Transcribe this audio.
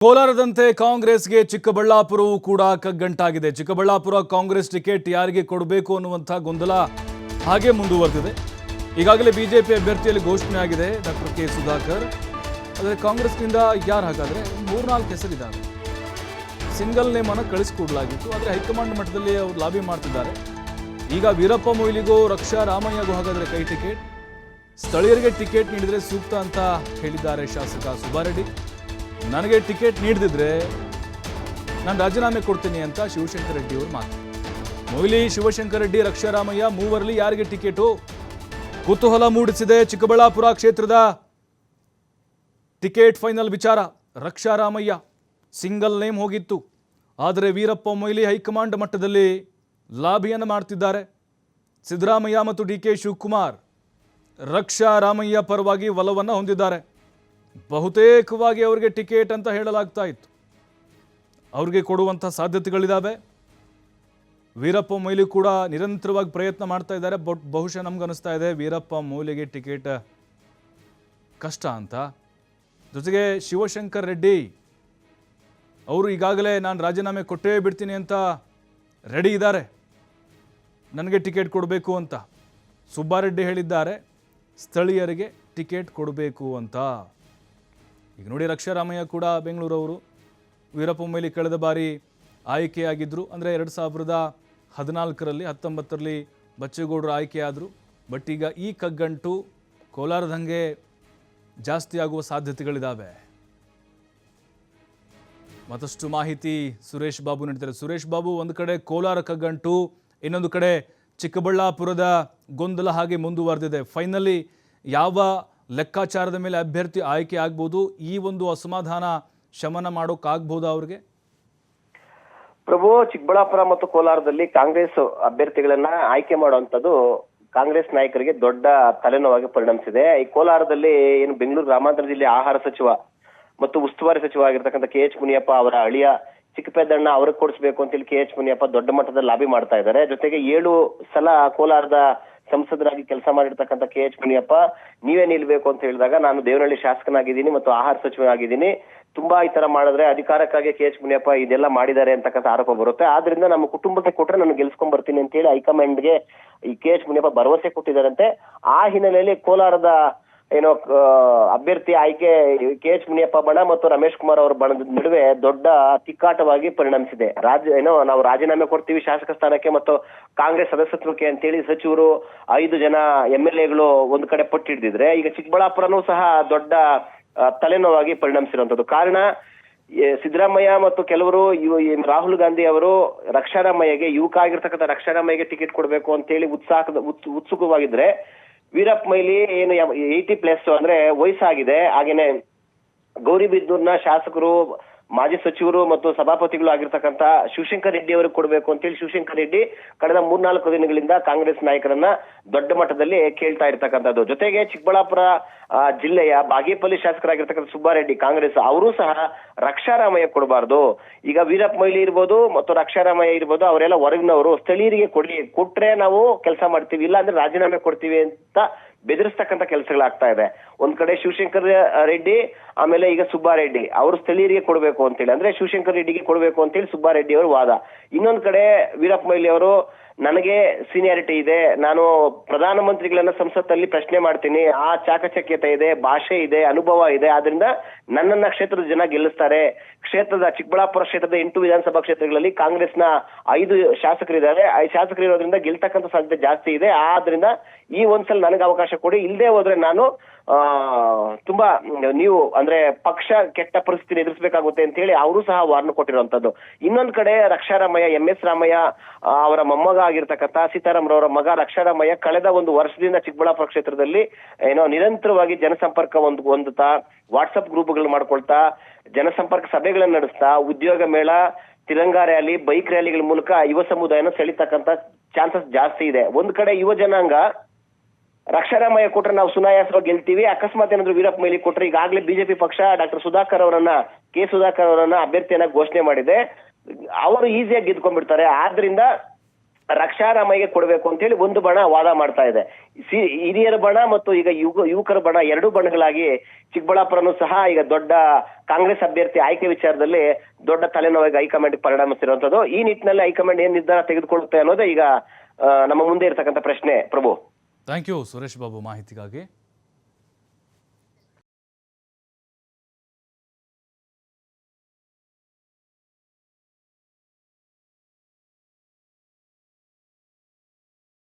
ಕೋಲಾರದಂತೆ ಕಾಂಗ್ರೆಸ್ಗೆ ಚಿಕ್ಕಬಳ್ಳಾಪುರವೂ ಕೂಡ ಕಗ್ಗಂಟಾಗಿದೆ. ಚಿಕ್ಕಬಳ್ಳಾಪುರ ಕಾಂಗ್ರೆಸ್ ಟಿಕೆಟ್ ಯಾರಿಗೆ ಕೊಡಬೇಕು ಅನ್ನುವಂಥ ಗೊಂದಲ ಹಾಗೆ ಮುಂದುವರೆದಿದೆ. ಈಗಾಗಲೇ ಬಿಜೆಪಿ ಅಭ್ಯರ್ಥಿಯಲ್ಲಿ ಘೋಷಣೆ ಆಗಿದೆ ಡಾಕ್ಟರ್ ಕೆ ಸುಧಾಕರ್. ಆದರೆ ಕಾಂಗ್ರೆಸ್ನಿಂದ ಯಾರು ಹಾಗಾದರೆ 3-4 ಹೆಸರಿದ್ದಾರೆ. ಸಿಂಗಲ್ ನೇಮನ್ನು ಕಳಿಸಿಕೊಡಲಾಗಿತ್ತು, ಆದರೆ ಹೈಕಮಾಂಡ್ ಮಟ್ಟದಲ್ಲಿ ಅವರು ಲಾಬಿ ಮಾಡ್ತಿದ್ದಾರೆ. ಈಗ ವೀರಪ್ಪ ಮೊಯ್ಲಿಗೂ ರಕ್ಷಾ ರಾಮಯ್ಯಗೂ ಹಾಗಾದರೆ ಕೈ ಟಿಕೆಟ್, ಸ್ಥಳೀಯರಿಗೆ ಟಿಕೆಟ್ ನೀಡಿದರೆ ಸೂಕ್ತ ಅಂತ ಹೇಳಿದ್ದಾರೆ ಶಾಸಕ ಸುಬ್ಬಾರೆಡ್ಡಿ. ನನಗೆ ಟಿಕೆಟ್ ನೀಡದಿದ್ರೆ ನಾನು ರಾಜೀನಾಮೆ ಕೊಡ್ತೀನಿ ಅಂತ ಶಿವಶಂಕರ ರೆಡ್ಡಿ ಅವರು ಮಾತು. ಮೊಯ್ಲಿ, ಶಿವಶಂಕರ ರೆಡ್ಡಿ, ರಕ್ಷಾರಾಮಯ್ಯ ಮೂವರಲ್ಲಿ ಯಾರಿಗೆ ಟಿಕೆಟು? ಕುತೂಹಲ ಮೂಡಿಸಿದೆ ಚಿಕ್ಕಬಳ್ಳಾಪುರ ಕ್ಷೇತ್ರದ ಟಿಕೆಟ್ ಫೈನಲ್ ವಿಚಾರ. ರಕ್ಷಾರಾಮಯ್ಯ ಸಿಂಗಲ್ ನೇಮ್ ಹೋಗಿತ್ತು, ಆದರೆ ವೀರಪ್ಪ ಮೊಯ್ಲಿ ಹೈಕಮಾಂಡ್ ಮಟ್ಟದಲ್ಲಿ ಲಾಬಿಯನ್ನು ಮಾಡ್ತಿದ್ದಾರೆ. ಸಿದ್ದರಾಮಯ್ಯ ಮತ್ತು ಡಿ ಕೆ ಶಿವಕುಮಾರ್ ರಕ್ಷಾರಾಮಯ್ಯ ಪರವಾಗಿ ಒಲವನ್ನು ಹೊಂದಿದ್ದಾರೆ. ಬಹುತೇಕವಾಗಿ ಅವರಿಗೆ ಟಿಕೆಟ್ ಅಂತ ಹೇಳಲಾಗ್ತಾ ಇತ್ತು. ಅವ್ರಿಗೆ ಕೊಡುವಂಥ ಸಾಧ್ಯತೆಗಳಿದ್ದಾವೆ. ವೀರಪ್ಪ ಮೊಯ್ಲಿ ಕೂಡ ನಿರಂತರವಾಗಿ ಪ್ರಯತ್ನ ಮಾಡ್ತಾ ಇದ್ದಾರೆ. ಬಟ್ ಬಹುಶಃ ನಮ್ಗನ್ನಿಸ್ತಾ ಇದೆ ವೀರಪ್ಪ ಮೊಯ್ಲಿಗೆ ಟಿಕೆಟ್ ಕಷ್ಟ ಅಂತ. ಜೊತೆಗೆ ಶಿವಶಂಕರ್ ರೆಡ್ಡಿ ಅವರು ಈಗಾಗಲೇ ನಾನು ರಾಜೀನಾಮೆ ಕೊಟ್ಟೇ ಬಿಡ್ತೀನಿ ಅಂತ ರೆಡಿ ಇದ್ದಾರೆ, ನನಗೆ ಟಿಕೆಟ್ ಕೊಡಬೇಕು ಅಂತ. ಸುಬ್ಬಾರೆಡ್ಡಿ ಹೇಳಿದ್ದಾರೆ ಸ್ಥಳೀಯರಿಗೆ ಟಿಕೆಟ್ ಕೊಡಬೇಕು ಅಂತ. ಈಗ ನೋಡಿ, ರಕ್ಷಾರಾಮಯ್ಯ ಕೂಡ ಬೆಂಗಳೂರವರು. ವೀರಪ್ಪ ಮೊಯ್ಲಿ ಕಳೆದ ಬಾರಿ ಆಯ್ಕೆಯಾಗಿದ್ದರು, ಅಂದರೆ 2014ರಲ್ಲಿ 19ರಲ್ಲಿ ಬಚ್ಚೇಗೌಡರು ಆಯ್ಕೆಯಾದರು. ಬಟ್ ಈಗ ಈ ಕಗ್ಗಂಟು ಕೋಲಾರದಂಗೆ ಜಾಸ್ತಿ ಆಗುವ ಸಾಧ್ಯತೆಗಳಿದ್ದಾವೆ. ಮತ್ತಷ್ಟು ಮಾಹಿತಿ ಸುರೇಶ್ ಬಾಬು ನೀಡ್ತಾರೆ. ಸುರೇಶ್ ಬಾಬು, ಒಂದು ಕಡೆ ಕೋಲಾರ ಕಗ್ಗಂಟು, ಇನ್ನೊಂದು ಕಡೆ ಚಿಕ್ಕಬಳ್ಳಾಪುರದ ಗೊಂದಲ ಹಾಗೆ ಮುಂದುವರೆದಿದೆ. ಫೈನಲಿ ಯಾವ ಲೆಕ್ಕಾಚಾರದ ಮೇಲೆ ಅಭ್ಯರ್ಥಿ ಆಯ್ಕೆ ಆಗ್ಬೋದು? ಈ ಒಂದು ಅಸಮಾಧಾನ ಶಮನ ಮಾಡೋಕ್ಕಾಗ್ಬೋದಾ ಅವ್ರಿಗೆ? ಪ್ರಭು, ಚಿಕ್ಕಬಳ್ಳಾಪುರ ಮತ್ತು ಕೋಲಾರದಲ್ಲಿ ಕಾಂಗ್ರೆಸ್ ಅಭ್ಯರ್ಥಿಗಳನ್ನ ಆಯ್ಕೆ ಮಾಡುವಂತದ್ದು ಕಾಂಗ್ರೆಸ್ ನಾಯಕರಿಗೆ ದೊಡ್ಡ ತಲೆನೋವಾಗಿ ಪರಿಣಮಿಸಿದೆ. ಈ ಕೋಲಾರದಲ್ಲಿ ಏನು ಬೆಂಗಳೂರು ಗ್ರಾಮಾಂತರ ಜಿಲ್ಲೆ ಆಹಾರ ಸಚಿವ ಮತ್ತು ಉಸ್ತುವಾರಿ ಸಚಿವ ಆಗಿರ್ತಕ್ಕಂಥ KH ಮುನಿಯಪ್ಪ ಅವರ ಅಳಿಯ ಚಿಕ್ಕಪೇದಣ್ಣ ಅವ್ರಿಗೆ ಕೊಡಿಸ್ಬೇಕು ಅಂತೇಳಿ KH ಮುನಿಯಪ್ಪ ದೊಡ್ಡ ಮಟ್ಟದಲ್ಲಿ ಲಾಬಿ ಮಾಡ್ತಾ ಇದ್ದಾರೆ. ಜೊತೆಗೆ 7 ಸಲ ಕೋಲಾರದ ಸಂಸದರಾಗಿ ಕೆಲಸ ಮಾಡಿರ್ತಕ್ಕಂಥ KH ಮುನಿಯಪ್ಪ ನೀವೇ ನಿಲ್ಬೇಕು ಅಂತ ಹೇಳಿದಾಗ, ನಾನು ದೇವನಹಳ್ಳಿ ಶಾಸಕನಾಗಿದ್ದೀನಿ ಮತ್ತು ಆಹಾರ ಸಚಿವನಾಗಿದ್ದೀನಿ, ತುಂಬಾ ಈ ತರ ಮಾಡಿದ್ರೆ ಅಧಿಕಾರಕ್ಕಾಗಿ KH ಮುನಿಯಪ್ಪ ಇದೆಲ್ಲ ಮಾಡಿದ್ದಾರೆ ಅಂತಕ್ಕಂಥ ಆರೋಪ ಬರುತ್ತೆ. ಆದ್ರಿಂದ ನಮ್ಮ ಕುಟುಂಬಕ್ಕೆ ಕೊಟ್ರೆ ನಾನು ಗೆಲ್ಸ್ಕೊಂಡ್ ಬರ್ತೀನಿ ಅಂತ ಹೇಳಿ ಹೈಕಮಾಂಡ್ಗೆ ಈ KH ಮುನಿಯಪ್ಪ ಭರವಸೆ ಕೊಟ್ಟಿದ್ದಾರಂತೆ. ಆ ಹಿನ್ನೆಲೆಯಲ್ಲಿ ಕೋಲಾರದ ಏನೋ ಅಭ್ಯರ್ಥಿ ಆಯ್ಕೆ KH ಮುನಿಯಪ್ಪ ಬಣ ಮತ್ತು ರಮೇಶ್ ಕುಮಾರ್ ಅವರ ಬಣದ ನಡುವೆ ದೊಡ್ಡ ತಿಕ್ಕಾಟವಾಗಿ ಪರಿಣಮಿಸಿದೆ. ನಾವು ರಾಜೀನಾಮೆ ಕೊಡ್ತೀವಿ ಶಾಸಕ ಸ್ಥಾನಕ್ಕೆ ಮತ್ತು ಕಾಂಗ್ರೆಸ್ ಸದಸ್ಯತ್ವಕ್ಕೆ ಅಂತೇಳಿ ಸಚಿವರು 5 ಜನ MLAಗಳು ಒಂದ್ ಕಡೆ ಪಟ್ಟು ಹಿಡಿದಿದ್ರೆ, ಈಗ ಚಿಕ್ಕಬಳ್ಳಾಪುರನೂ ಸಹ ದೊಡ್ಡ ತಲೆನೋವಾಗಿ ಪರಿಣಮಿಸಿರುವಂತದ್ದು. ಕಾರಣ, ಸಿದ್ದರಾಮಯ್ಯ ಮತ್ತು ಕೆಲವರು ರಾಹುಲ್ ಗಾಂಧಿ ಅವರು ರಕ್ಷಾರಾಮಯ್ಯಗೆ, ಯುವಕ ಆಗಿರ್ತಕ್ಕಂಥ ರಕ್ಷಾರಾಮಯ್ಯಗೆ ಟಿಕೆಟ್ ಕೊಡ್ಬೇಕು ಅಂತ ಹೇಳಿ ಉತ್ಸುಕವಾಗಿದ್ರೆ, ವೀರಪ್ಪ ಮೊಯ್ಲಿ ಏನು 80+ ಅಂದ್ರೆ ವಯಸ್ಸಾಗಿದೆ, ಹಾಗೇನೆ ಗೌರಿಬಿದನೂರ್ನ ಶಾಸಕರು, ಮಾಜಿ ಸಚಿವರು ಮತ್ತು ಸಭಾಪತಿಗಳು ಆಗಿರ್ತಕ್ಕಂಥ ಶಿವಶಂಕರ್ ರೆಡ್ಡಿ ಅವರಿಗೆ ಕೊಡಬೇಕು ಅಂತೇಳಿ ಶಿವಶಂಕರ್ ರೆಡ್ಡಿ ಕಳೆದ 3-4 ದಿನಗಳಿಂದ ಕಾಂಗ್ರೆಸ್ ನಾಯಕರನ್ನ ದೊಡ್ಡ ಮಟ್ಟದಲ್ಲಿ ಕೇಳ್ತಾ ಇರ್ತಕ್ಕಂಥದ್ದು. ಜೊತೆಗೆ ಚಿಕ್ಕಬಳ್ಳಾಪುರ ಜಿಲ್ಲೆಯ ಬಾಗೇಪಲ್ಲಿ ಶಾಸಕರಾಗಿರ್ತಕ್ಕಂಥ ಸುಬ್ಬಾರೆಡ್ಡಿ ಕಾಂಗ್ರೆಸ್, ಅವರು ಸಹ ರಕ್ಷಾರಾಮಯ್ಯ ಕೊಡಬಾರ್ದು, ಈಗ ವೀರಪ್ಪ ಮೊಯ್ಲಿ ಇರ್ಬೋದು ಮತ್ತು ರಕ್ಷಾರಾಮಯ್ಯ ಇರ್ಬೋದು, ಅವರೆಲ್ಲ ಹೊರಗಿನವರು, ಸ್ಥಳೀಯರಿಗೆ ಕೊಟ್ರೆ ನಾವು ಕೆಲಸ ಮಾಡ್ತೀವಿ, ಇಲ್ಲ ಅಂದ್ರೆ ರಾಜೀನಾಮೆ ಕೊಡ್ತೀವಿ ಅಂತ ಬೆದರಿಸ್ತಕ್ಕಂಥ ಕೆಲಸಗಳಾಗ್ತಾ ಇದೆ. ಒಂದ್ ಕಡೆ ಶಿವಶಂಕರ್ ರೆಡ್ಡಿ, ಆಮೇಲೆ ಈಗ ಸುಬ್ಬಾರೆಡ್ಡಿ ಅವರು ಸ್ಥಳೀಯರಿಗೆ ಕೊಡಬೇಕು ಅಂತೇಳಿ, ಅಂದ್ರೆ ಶಿವಶಂಕರ್ ರೆಡ್ಡಿಗೆ ಕೊಡಬೇಕು ಅಂತೇಳಿ ಸುಬ್ಬಾರೆಡ್ಡಿ ಅವರು ವಾದ. ಇನ್ನೊಂದ್ ಕಡೆ ವೀರಪ್ಪ ಮೊಯ್ಲಿ ಅವರು, ನನಗೆ ಸೀನಿಯಾರಿಟಿ ಇದೆ, ನಾನು ಪ್ರಧಾನಮಂತ್ರಿಗಳನ್ನ ಸಂಸತ್ತಲ್ಲಿ ಪ್ರಶ್ನೆ ಮಾಡ್ತೀನಿ, ಆ ಚಾಕಚಕ್ಯತೆ ಇದೆ, ಭಾಷೆ ಇದೆ, ಅನುಭವ ಇದೆ, ಆದ್ರಿಂದ ನನ್ನನ್ನ ಕ್ಷೇತ್ರದ ಜನ ಗೆಲ್ಲಿಸ್ತಾರೆ. ಚಿಕ್ಕಬಳ್ಳಾಪುರ ಕ್ಷೇತ್ರದ 8 ವಿಧಾನಸಭಾ ಕ್ಷೇತ್ರಗಳಲ್ಲಿ ಕಾಂಗ್ರೆಸ್ನ 5 ಶಾಸಕರಿದ್ದಾರೆ. 5 ಶಾಸಕರು ಇರೋದ್ರಿಂದ ಗೆಲ್ತಕ್ಕಂಥ ಸಾಧ್ಯತೆ ಜಾಸ್ತಿ ಇದೆ. ಆದ್ರಿಂದ ಈ ಒಂದ್ಸಲ ನನಗೆ ಅವಕಾಶ ಕೊಡಿ, ಇಲ್ಲದೆ ಹೋದ್ರೆ ನಾನು ತುಂಬಾ ನೀವು ಅಂದ್ರೆ ಪಕ್ಷ ಕೆಟ್ಟ ಪರಿಸ್ಥಿತಿ ಎದುರಿಸಬೇಕಾಗುತ್ತೆ ಅಂತ ಹೇಳಿ ಅವರು ಸಹ ವಾರ್ನ್ ಕೊಟ್ಟಿರುವಂತದ್ದು. ಇನ್ನೊಂದ್ ಕಡೆ ರಕ್ಷಾರಾಮಯ್ಯ, MS ರಾಮಯ್ಯ ಅವರ ಮೊಮ್ಮಗ ಆಗಿರ್ತಕ್ಕಂಥ ಸೀತಾರಾಮರವರ ಮಗ ರಕ್ಷಾರಾಮಯ್ಯ ಕಳೆದ 1 ವರ್ಷದಿಂದ ಚಿಕ್ಕಬಳ್ಳಾಪುರ ಕ್ಷೇತ್ರದಲ್ಲಿ ನಿರಂತರವಾಗಿ ಜನಸಂಪರ್ಕ ಹೊಂದುತ್ತಾ, ವಾಟ್ಸಪ್ ಗ್ರೂಪ್ಗಳು ಮಾಡ್ಕೊಳ್ತಾ, ಜನಸಂಪರ್ಕ ಸಭೆಗಳನ್ನ ನಡೆಸ್ತಾ, ಉದ್ಯೋಗ ಮೇಳ, ತಿರಂಗಾ ರ್ಯಾಲಿ, ಬೈಕ್ ರ್ಯಾಲಿಗಳ ಮೂಲಕ ಯುವ ಸಮುದಾಯನ ಸೆಳಿತಕ್ಕಂಥ ಚಾನ್ಸಸ್ ಜಾಸ್ತಿ ಇದೆ. ಒಂದ್ ಕಡೆ ಯುವ ಜನಾಂಗ ರಕ್ಷಾರಾಮಯ್ಯ ಕೊಟ್ರೆ ನಾವು ಸುನಾಯಾಸವಾಗಿ ಗೆಲ್ತೀವಿ, ಅಕಸ್ಮಾತ್ ಏನಾದ್ರು ವೀರಪ್ಪ ಮೊಯ್ಲಿ ಕೊಟ್ರೆ, ಈಗಾಗಲೇ ಬಿಜೆಪಿ ಪಕ್ಷ ಡಾಕ್ಟರ್ ಸುಧಾಕರ್ ಅವರನ್ನ, K ಸುಧಾಕರ್ ಅವರನ್ನ ಅಭ್ಯರ್ಥಿಯನ್ನ ಘೋಷಣೆ ಮಾಡಿದೆ, ಅವರು ಈಸಿಯಾಗಿ ಗೆದ್ಕೊಂಡ್ಬಿಡ್ತಾರೆ. ಆದ್ರಿಂದ ರಕ್ಷಾರಾಮಯ್ಯಗೆ ಕೊಡಬೇಕು ಅಂತ ಹೇಳಿ ಒಂದು ಬಣ ವಾದ ಮಾಡ್ತಾ ಇದೆ. ಹಿರಿಯರ ಬಣ ಮತ್ತು ಈಗ ಯುವಕರ ಬಣ ಎರಡು ಬಣಗಳಾಗಿ ಚಿಕ್ಕಬಳ್ಳಾಪುರನು ಸಹ ಈಗ ದೊಡ್ಡ ಕಾಂಗ್ರೆಸ್ ಅಭ್ಯರ್ಥಿ ಆಯ್ಕೆ ವಿಚಾರದಲ್ಲಿ ದೊಡ್ಡ ತಲೆನೋವಾಗಿ ಹೈಕಮಾಂಡ್ ಪರಿಣಮಿಸಿರುವಂತದ್ದು. ಈ ನಿಟ್ಟಿನಲ್ಲಿ ಹೈಕಮಾಂಡ್ ಏನ್ ನಿರ್ಧಾರ ತೆಗೆದುಕೊಳ್ಳುತ್ತೆ ಅನ್ನೋದೇ ಈಗ ನಮ್ಮ ಮುಂದೆ ಇರತಕ್ಕಂಥ ಪ್ರಶ್ನೆ. ಪ್ರಭು, ಥ್ಯಾಂಕ್ ಯು ಸುರೇಶ್ ಬಾಬು ಮಾಹಿತಿಗಾಗಿ.